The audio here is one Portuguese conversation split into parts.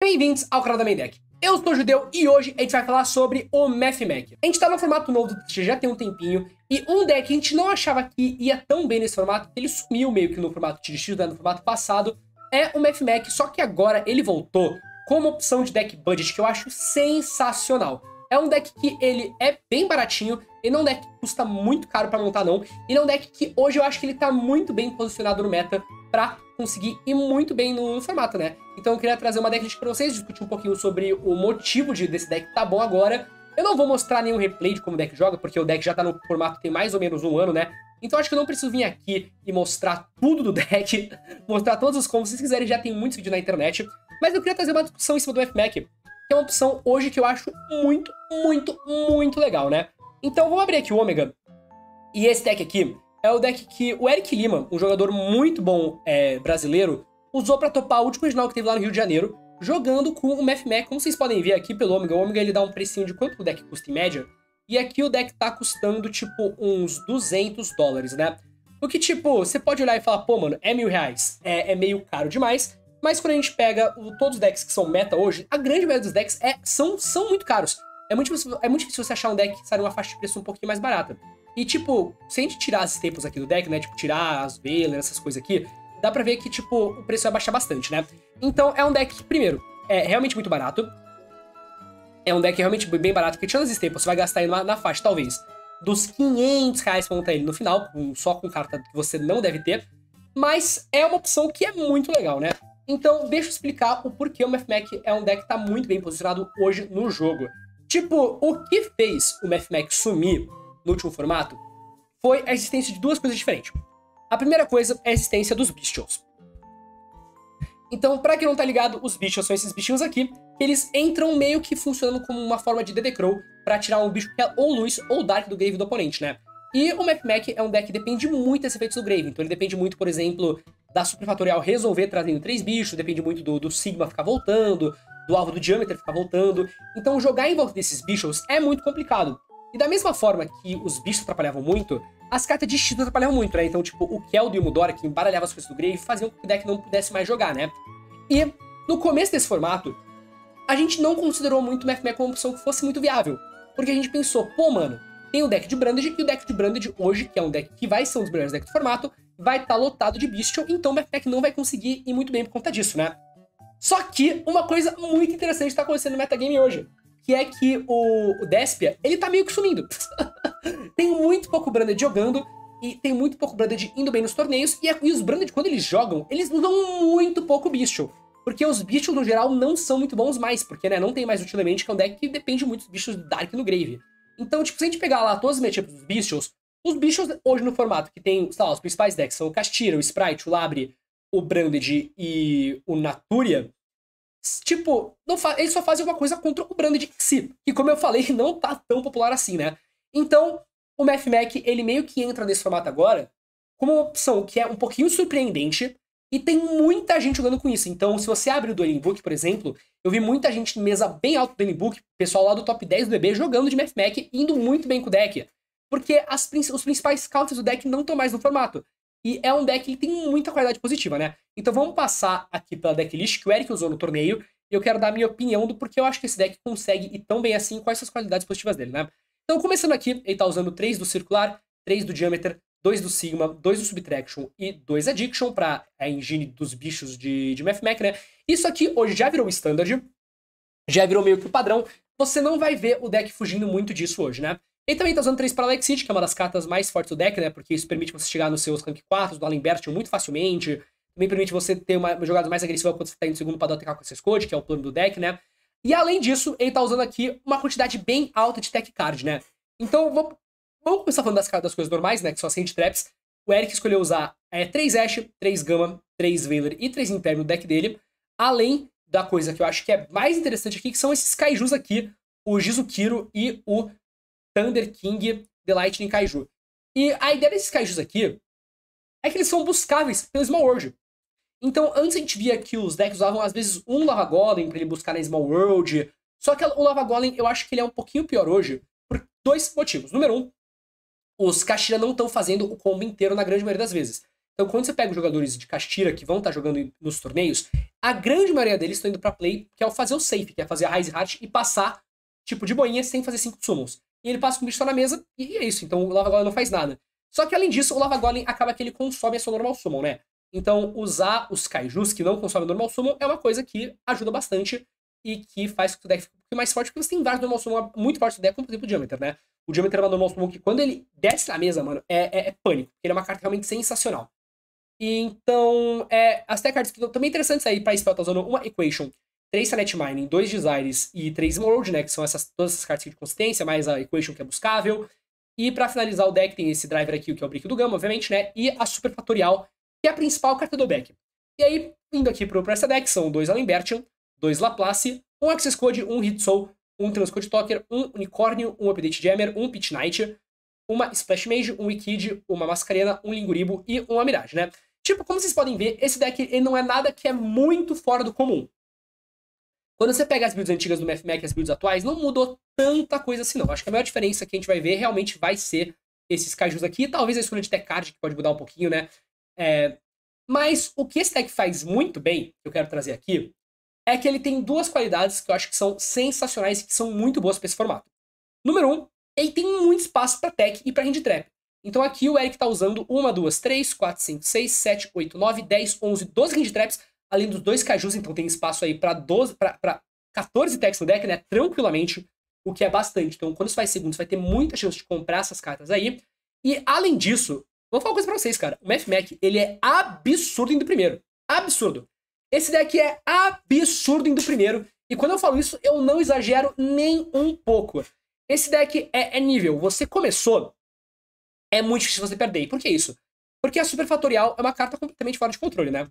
Bem-vindos ao canal da Main Deck. Eu sou o Judeu e hoje a gente vai falar sobre o MathMech. A gente tá no formato novo do TCG já tem um tempinho, e um deck que a gente não achava que ia tão bem nesse formato, ele sumiu meio que no formato TX, né, no formato passado, é o MathMech, só que agora ele voltou com uma opção de deck budget que eu acho sensacional. É um deck que ele é bem baratinho, ele não é um deck que custa muito caro pra montar não, e é um deck que hoje eu acho que ele tá muito bem posicionado no meta pra conseguir ir muito bem no formato, né? Então eu queria trazer uma decklist pra vocês, discutir um pouquinho sobre o motivo desse deck tá bom agora. Eu não vou mostrar nenhum replay de como o deck joga, porque o deck já tá no formato tem mais ou menos um ano, né? Então acho que eu não preciso vir aqui e mostrar tudo do deck, mostrar todos os combos. Se vocês quiserem, já tem muitos vídeos na internet. Mas eu queria trazer uma discussão em cima do MathMech, que é uma opção hoje que eu acho muito legal, né? Então vamos abrir aqui o Ômega. E esse deck aqui é o deck que o Eric Lima, um jogador muito bom brasileiro, usou pra topar o último regional que teve lá no Rio de Janeiro, jogando com o MathMech. Como vocês podem ver aqui pelo Ômega, o Ômega ele dá um precinho de quanto o deck custa em média, e aqui o deck tá custando, tipo, uns $200, né? O que, tipo, você pode olhar e falar, pô, mano, é R$1.000, é meio caro demais, mas quando a gente pega todos os decks que são meta hoje, a grande maioria dos decks são muito caros. É muito difícil você achar um deck que sai numa faixa de preço um pouquinho mais barata. E, tipo, se a gente tirar as staples aqui do deck, né, tipo, tirar as Veiler, essas coisas aqui, dá pra ver que, tipo, o preço vai baixar bastante, né? Então, é um deck que, primeiro, é realmente muito barato. É um deck realmente bem barato, porque tirando as staples, você vai gastar aí na faixa, talvez, dos R$500 pra montar ele no final, só com carta que você não deve ter. Mas é uma opção que é muito legal, né? Então, deixa eu explicar o porquê o MathMech é um deck que tá muito bem posicionado hoje no jogo. Tipo, o que fez o MathMech sumir no último formato foi a existência de duas coisas diferentes. A primeira coisa é a existência dos Bestials. Então, pra quem não tá ligado, os Bestials são esses bichinhos aqui, que eles entram meio que funcionando como uma forma de DD Crow pra tirar um bicho que é ou luz ou dark do Grave do oponente, né? E o MathMech é um deck que depende muito desses efeitos do Grave, então ele depende muito, por exemplo, da Superfatorial resolver trazendo 3 bichos, depende muito do Sigma ficar voltando, do alvo do Diameter ficar voltando. Então jogar em volta desses bichos é muito complicado. E da mesma forma que os bichos atrapalhavam muito, as cartas de X atrapalhavam muito, né? Então, tipo, o Keld e o Mudora, que embaralhava as coisas do Grave, faziam com que o deck não pudesse mais jogar, né? E no começo desse formato, a gente não considerou muito o MathMech como uma opção que fosse muito viável. Porque a gente pensou, pô, mano, tem o deck de Branded, e o deck de Branded hoje, que é um deck que vai ser um dos melhores decks do formato, vai estar lotado de Bestial, então o MathMech não vai conseguir ir muito bem por conta disso, né? Só que uma coisa muito interessante tá acontecendo no metagame hoje, que é que o Despia, ele tá meio que sumindo. Tem muito pouco Branded jogando, e tem muito pouco Branded indo bem nos torneios, e os Branded, quando eles jogam, eles usam muito pouco Bestial. Porque os Bestials, no geral, não são muito bons mais, porque, né, não tem mais Ultimamente, que é um deck que depende muito dos bichos do Dark no Grave. Então, tipo, se a gente pegar lá todos os matchups dos Bestials, os Bestials hoje no formato, que tem, sei lá, os principais decks são o Castira, o Sprite, o Labre, o Branded e o Naturia, tipo, eles só fazem alguma coisa contra o Branded em si, que, como eu falei, não tá tão popular assim, né? Então, o MathMech, ele meio que entra nesse formato agora como uma opção que é um pouquinho surpreendente, e tem muita gente jogando com isso. Então, se você abre o Dueling Book, por exemplo, eu vi muita gente em mesa bem alta do Dueling Book, pessoal lá do top 10 do DB, jogando de MathMech, indo muito bem com o deck. Porque os principais counters do deck não estão mais no formato. E é um deck que tem muita qualidade positiva, né? Então vamos passar aqui pela decklist que o Eric usou no torneio, e eu quero dar a minha opinião do porquê eu acho que esse deck consegue ir tão bem assim, quais são as qualidades positivas dele, né? Então, começando aqui, ele tá usando 3 do Circular, 3 do Diameter, 2 do Sigma, 2 do Subtraction e 2 Addiction pra a engine dos bichos de MathMech, né? Isso aqui hoje já virou o Standard, já virou meio que o padrão. Você não vai ver o deck fugindo muito disso hoje, né? Ele também tá usando 3 Parallax Seed, que é uma das cartas mais fortes do deck, né? Porque isso permite você chegar nos seus rank 4 do Alenbert muito facilmente. Também permite você ter uma jogada mais agressiva quando você tá indo segundo para atacar com esse code, que é o plano do deck, né? E além disso, ele tá usando aqui uma quantidade bem alta de tech card, né? Então, vamos começar falando das coisas normais, né? Que são as Hand Traps. O Eric escolheu usar 3 Ash, 3 Gamma, 3 Veiler e 3 Inferno no deck dele. Além da coisa que eu acho que é mais interessante aqui, que são esses Kaijus aqui, o Jizukiro e o Thunder King The Lightning Kaiju. E a ideia desses Kaijus aqui é que eles são buscáveis pelo Small World. Então, antes a gente via que os decks usavam, às vezes, um Lava Golem pra ele buscar na Small World. Só que o Lava Golem, eu acho que ele é um pouquinho pior hoje, por 2 motivos. Número 1, os Kashira não estão fazendo o combo inteiro na grande maioria das vezes. Então, quando você pega os jogadores de Kashtira que vão estar jogando nos torneios, a grande maioria deles estão indo pra play, que é o fazer o safe, que é fazer a Rise Heart e passar, tipo, de boinha, sem fazer 5 summons. E ele passa com o bicho só na mesa, e é isso. Então, o Lava Golem não faz nada. Só que, além disso, o Lava Golem acaba que ele consome a sua normal summon, né? Então, usar os Kaijus que não consomem normal summon é uma coisa que ajuda bastante e que faz com que o deck fique um pouquinho mais forte, porque você tem vários normal summon muito fortes no deck, como por exemplo o Geometer, né? O Geometer é uma normal summon que quando ele desce na mesa, mano, é pânico. Ele é uma carta realmente sensacional. E então, as tech cards que estão também interessantes aí pra Spell tá usando uma Equation, 3 Sanet Mining, 2 Desires e 3 World, né? Que são todas essas cartas aqui de consistência, mais a Equation que é buscável. E pra finalizar o deck tem esse driver aqui, que é o Brick do Gama, obviamente, né? E a Super Fatorial, que é a principal carta do deck. E aí, indo aqui pro essa deck, são 2 Alimbertian, 2 Laplace, 1 Access Code, 1 Hit Soul, 1 Transcode Talker, 1 Unicórnio, 1 Update Jammer, 1 Pitch Knight, uma Splash Mage, 1 Wikid, uma Mascarena, 1 Linguribo e 1 Mirage, né? Tipo, como vocês podem ver, esse deck ele não é nada que é muito fora do comum. Quando você pega as builds antigas do MFMAC e as builds atuais, não mudou tanta coisa assim, não. Acho que a maior diferença que a gente vai ver realmente vai ser esses kaijus aqui. Talvez a escolha de tech card, que pode mudar um pouquinho, né? Mas o que esse deck faz muito bem, que eu quero trazer aqui, é que ele tem duas qualidades que eu acho que são sensacionais e que são muito boas para esse formato. Número 1, ele tem muito espaço para tech e para hand trap. Então aqui o Eric tá usando 1, 2, 3, 4, 5, 6, 7, 8, 9, 10, 11, 12 hand traps, além dos 2 kaijus, então tem espaço aí pra 14 techs no deck, né, tranquilamente, o que é bastante. Então quando você faz segundo, você vai ter muita chance de comprar essas cartas aí. E além disso, vou falar uma coisa pra vocês, cara, o MFMAC, ele é absurdo indo primeiro. Absurdo. Esse deck é absurdo indo primeiro, e quando eu falo isso, eu não exagero nem um pouco. Esse deck é nível, você começou, é muito difícil você perder. E por que isso? Porque a Super Fatorial é uma carta completamente fora de controle, né?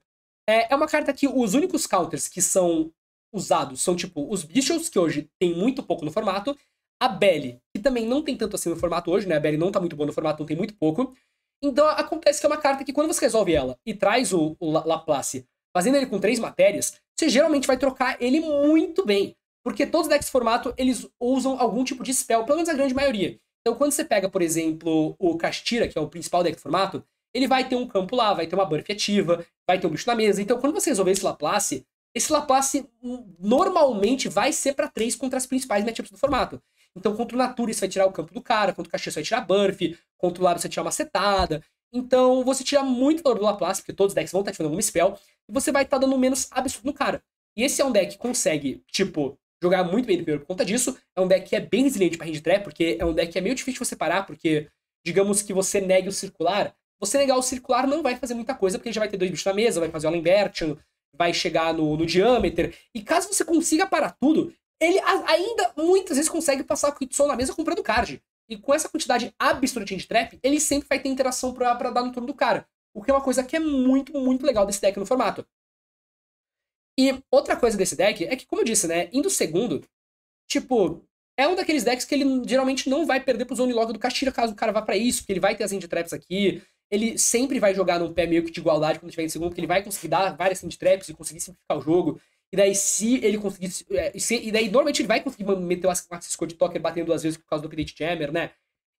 É uma carta que os únicos counters que são usados são, tipo, os Bichos, que hoje tem muito pouco no formato, a Belly, que também não tem tanto assim no formato hoje, né? A Belly não tá muito boa no formato, não tem muito pouco. Então acontece que é uma carta que quando você resolve ela e traz o Laplace, fazendo ele com 3 matérias, você geralmente vai trocar ele muito bem. Porque todos os decks de formato, eles usam algum tipo de spell, pelo menos a grande maioria. Então quando você pega, por exemplo, o Kashtira, que é o principal deck de formato, ele vai ter um campo lá, vai ter uma buff ativa, vai ter um bicho na mesa. Então quando você resolver esse Laplace normalmente vai ser pra 3 contra as principais matchups do formato. Então contra o Natura você vai tirar o campo do cara, contra o Kashtira você vai tirar buff, contra o Laro você vai tirar uma setada. Então você tira muito valor do Laplace, porque todos os decks vão estar ativando alguma spell, e você vai estar dando menos absurdo no cara. E esse é um deck que consegue, tipo, jogar muito bem no primeiro por conta disso. É um deck que é bem resiliente pra hand trap, porque é um deck que é meio difícil de você parar, porque, digamos que você negue o circular, você negar o circular não vai fazer muita coisa, porque ele já vai ter 2 bichos na mesa, vai fazer o Alimbertian, vai chegar no Diameter, e caso você consiga parar tudo, ele ainda muitas vezes consegue passar o Kitson na mesa comprando card. E com essa quantidade absurda de hand trap, ele sempre vai ter interação pra dar no turno do cara. O que é uma coisa que é muito, muito legal desse deck no formato. E outra coisa desse deck é que, como eu disse, né, indo segundo, tipo, é um daqueles decks que ele geralmente não vai perder pro Zone Log do Kashtira caso o cara vá pra isso, porque ele vai ter as hand traps aqui, ele sempre vai jogar num pé meio que de igualdade quando estiver em segundo, porque ele vai conseguir dar várias hand traps e conseguir simplificar o jogo. E daí, se ele conseguir. E daí, normalmente, ele vai conseguir meter o Access Code Talker batendo 2 vezes por causa do Update Jammer, né?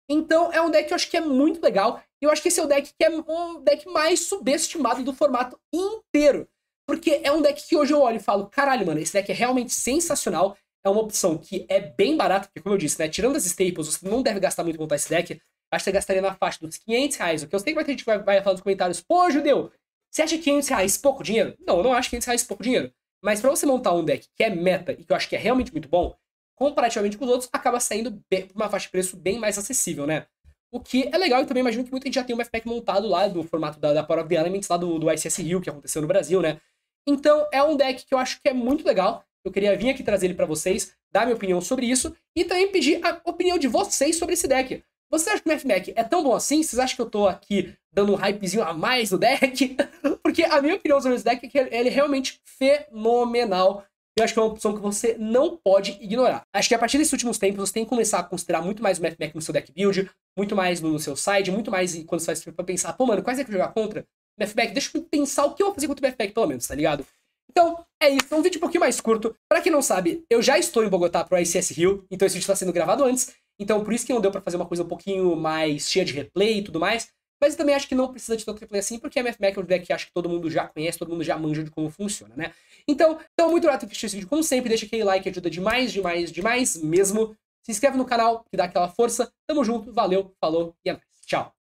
Então, é um deck que eu acho que é muito legal. E eu acho que esse é o deck que é um deck mais subestimado do formato inteiro. Porque é um deck que hoje eu olho e falo, caralho, mano, esse deck é realmente sensacional. É uma opção que é bem barata, porque, como eu disse, né? Tirando as staples, você não deve gastar muito pra montar esse deck. Acho que você gastaria na faixa dos R$500. O que eu sei que vai ter gente que vai falar nos comentários, pô, Judeu, você acha R$500 pouco dinheiro? Não, eu não acho R$500 pouco dinheiro. Mas pra você montar um deck que é meta e que eu acho que é realmente muito bom, comparativamente com os outros, acaba saindo por uma faixa de preço bem mais acessível, né? O que é legal, e também imagino que muita gente já tem um FPack montado lá no formato da Power of the Elements, lá do ICS Rio, que aconteceu no Brasil, né? Então é um deck que eu acho que é muito legal. Eu queria vir aqui trazer ele pra vocês, dar minha opinião sobre isso, e também pedir a opinião de vocês sobre esse deck. Vocês acham que o FMAC é tão bom assim? Vocês acham que eu tô aqui dando um hypezinho a mais no deck? Porque a minha opinião sobre esse deck é que ele é realmente fenomenal. Eu acho que é uma opção que você não pode ignorar. Acho que a partir desses últimos tempos, você tem que começar a considerar muito mais o FMAC no seu deck build, muito mais no seu side, muito mais quando você vai pensar, pô, mano, quais é que eu vou jogar contra? FMAC, deixa eu pensar o que eu vou fazer contra o FMAC, pelo menos, tá ligado? Então, é isso. É um vídeo um pouquinho mais curto. Pra quem não sabe, eu já estou em Bogotá pro ICS Rio, então esse vídeo está sendo gravado antes. Então, por isso que não deu pra fazer uma coisa um pouquinho mais cheia de replay e tudo mais. mas eu também acho que não precisa de tanto replay assim, porque a MF Mac é um deck que acho que todo mundo já conhece, todo mundo já manja de como funciona, né? Então muito grato por assistir esse vídeo, como sempre, deixa aquele like, ajuda demais, demais, demais mesmo. Se inscreve no canal, que dá aquela força. Tamo junto, valeu, falou e é nóis. Tchau.